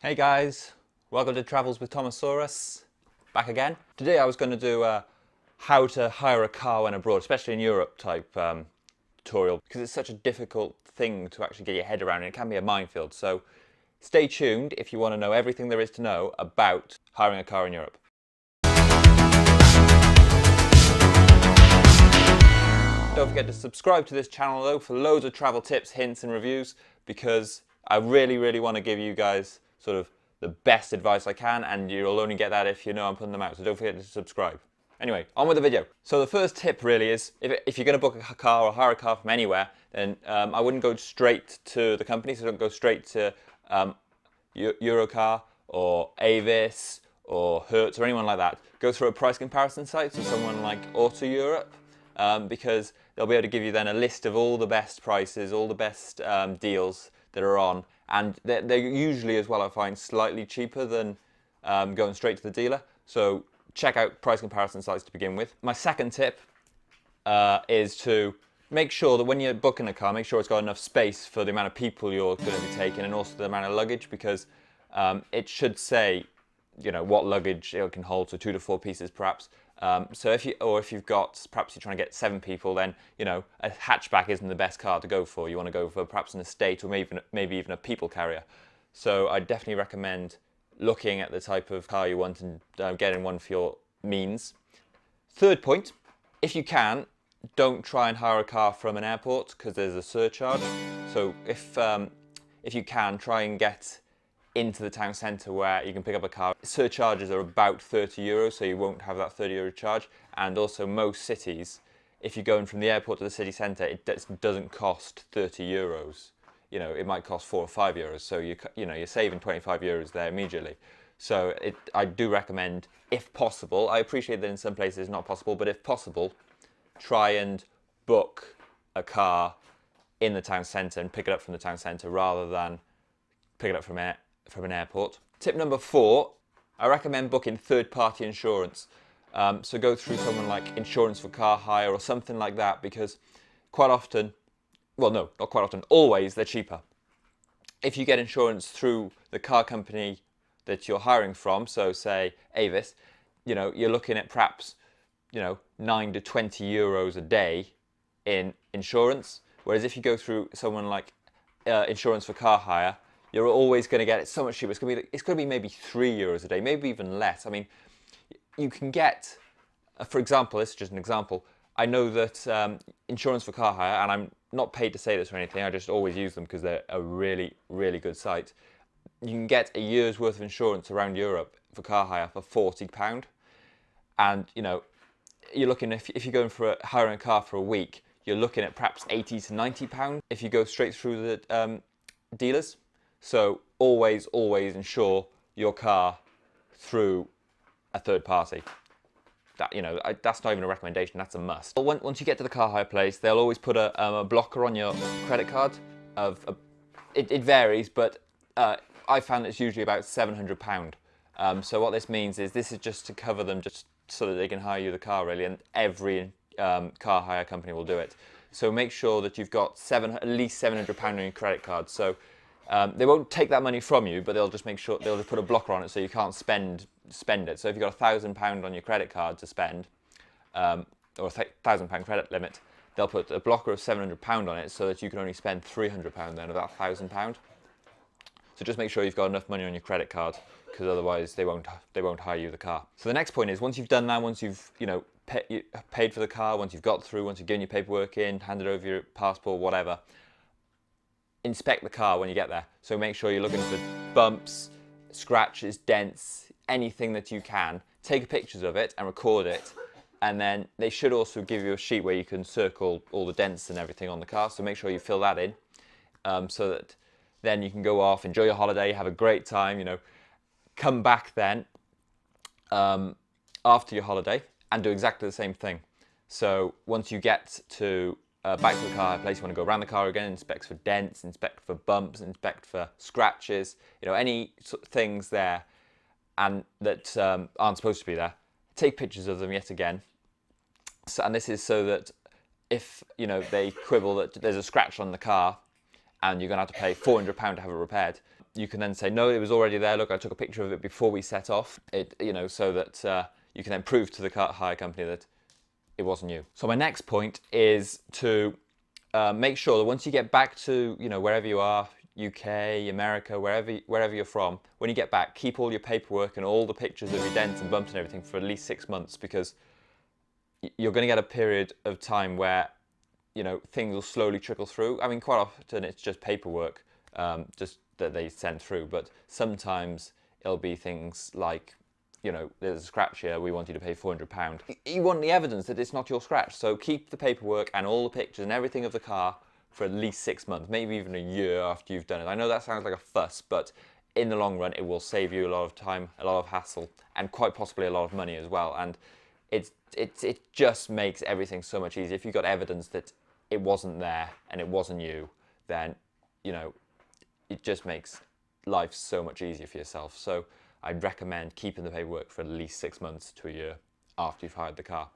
Hey guys, welcome to Travels with Thomosaurus, back again. Today I was going to do a how to hire a car when abroad, especially in Europe type tutorial, because it's such a difficult thing to actually get your head around and it can be a minefield. So stay tuned if you want to know everything there is to know about hiring a car in Europe. Don't forget to subscribe to this channel though for loads of travel tips, hints and reviews, because I really want to give you guys sort of the best advice I can, and you'll only get that if you know I'm putting them out, so don't forget to subscribe. Anyway, on with the video. So the first tip really is, if you're going to book a car or hire a car from anywhere, then I wouldn't go straight to the company, so don't go straight to Eurocar or Avis or Hertz or anyone like that. Go through a price comparison site, so someone like Auto Europe, because they'll be able to give you then a list of all the best prices, all the best deals that are on, and they're usually as well, I find, slightly cheaper than going straight to the dealer. So check out price comparison sites to begin with. My second tip is to make sure that when you're booking a car, make sure it's got enough space for the amount of people you're going to be taking and also the amount of luggage, because it should say, you know, what luggage it can hold, so 2 to 4 pieces perhaps. So if you've got, perhaps you're trying to get 7 people, then you know a hatchback isn't the best car to go for. You want to go for perhaps an estate or maybe even a people carrier. So I definitely recommend looking at the type of car you want and getting one for your means. Third point, if you can, don't try and hire a car from an airport because there's a surcharge. So if you can, try and get into the town centre where you can pick up a car. Surcharges are about €30, so you won't have that €30 charge. And also most cities, if you're going from the airport to the city centre, it doesn't cost €30. You know, it might cost €4 or €5. So you're saving €25 there immediately. So I do recommend, if possible, I appreciate that in some places it's not possible, but if possible, try and book a car in the town centre and pick it up from the town centre rather than pick it up from an airport. Tip number 4, I recommend booking third-party insurance. So go through someone like Insurance for Car Hire or something like that, because quite often, well no, not quite often, always they're cheaper. If you get insurance through the car company that you're hiring from, so say Avis, you know, you're looking at perhaps, you know, 9 to 20 euros a day in insurance. Whereas if you go through someone like Insurance for Car Hire, you're always going to get it so much cheaper. It's going to be maybe €3 a day, maybe even less. I mean, you can get, for example, this is just an example. I know that Insurance for Car Hire, and I'm not paid to say this or anything, I just always use them because they're a really good site. You can get a year's worth of insurance around Europe for car hire for £40. And, you know, you're looking, if you're going for hiring a car for a week, you're looking at perhaps £80 to £90 if you go straight through the dealers. So always insure your car through a third party. That, you know, that's not even a recommendation, that's a must. Once you get to the car hire place, they'll always put a blocker on your credit card. It varies, but I found it's usually about £700. So what this means is this is just to cover them, just so that they can hire you the car really, and every car hire company will do it. So make sure that you've got at least £700 on your credit card. So they won't take that money from you, but they'll just make sure, they'll just put a blocker on it so you can't spend it. So if you've got £1,000 on your credit card to spend, or a £1,000 credit limit, they'll put a blocker of £700 on it so that you can only spend £300 then of that £1,000. So just make sure you've got enough money on your credit card, because otherwise they won't hire you the car. So the next point is, once you've done that, once you've paid for the car, once you've got through, once you've given your paperwork in, handed over your passport, whatever, inspect the car when you get there. So make sure you're looking for bumps, scratches, dents, anything that you can. Take pictures of it and record it, and then they should also give you a sheet where you can circle all the dents and everything on the car. So make sure you fill that in, so that then you can go off, enjoy your holiday, have a great time, you know, come back then after your holiday and do exactly the same thing. So once you get to back to the car place, you want to go around the car again, inspect for dents, inspect for bumps, inspect for scratches, you know, any sort of things there and that aren't supposed to be there. Take pictures of them yet again. So, and this is so that if, you know, they quibble that there's a scratch on the car and you're going to have to pay £400 to have it repaired, you can then say, no, it was already there. Look, I took a picture of it before we set off. So that you can then prove to the car hire company that it wasn't you. So my next point is to make sure that once you get back to, wherever you are, UK, America, wherever you're from, when you get back, keep all your paperwork and all the pictures of your dents and bumps and everything for at least 6 months, because you're going to get a period of time where, things will slowly trickle through. I mean, quite often it's just paperwork, just that they send through, but sometimes it'll be things like, there's a scratch here, we want you to pay £400. You want the evidence that it's not your scratch, so keep the paperwork and all the pictures and everything of the car for at least 6 months, maybe even a year after you've done it. I know that sounds like a fuss, but in the long run, it will save you a lot of time, a lot of hassle, and quite possibly a lot of money as well. And it just makes everything so much easier. If you've got evidence that it wasn't there and it wasn't you, then, it just makes life so much easier for yourself. So I'd recommend keeping the paperwork for at least 6 months to a year after you've hired the car.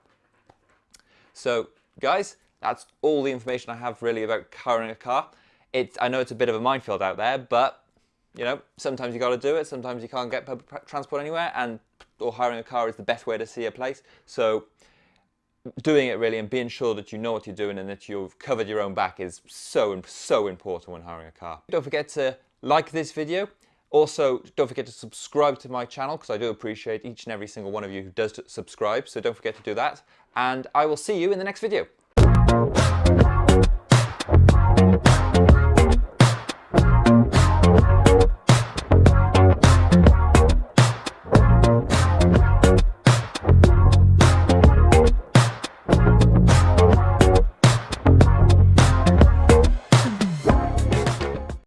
So, guys, that's all the information I have really about hiring a car. I know it's a bit of a minefield out there, but sometimes you got to do it. Sometimes you can't get public transport anywhere, or hiring a car is the best way to see a place. So doing it really and being sure that you know what you're doing and that you've covered your own back is so important when hiring a car. Don't forget to like this video. Also, don't forget to subscribe to my channel, because I do appreciate each and every single one of you who does subscribe. So don't forget to do that. And I will see you in the next video.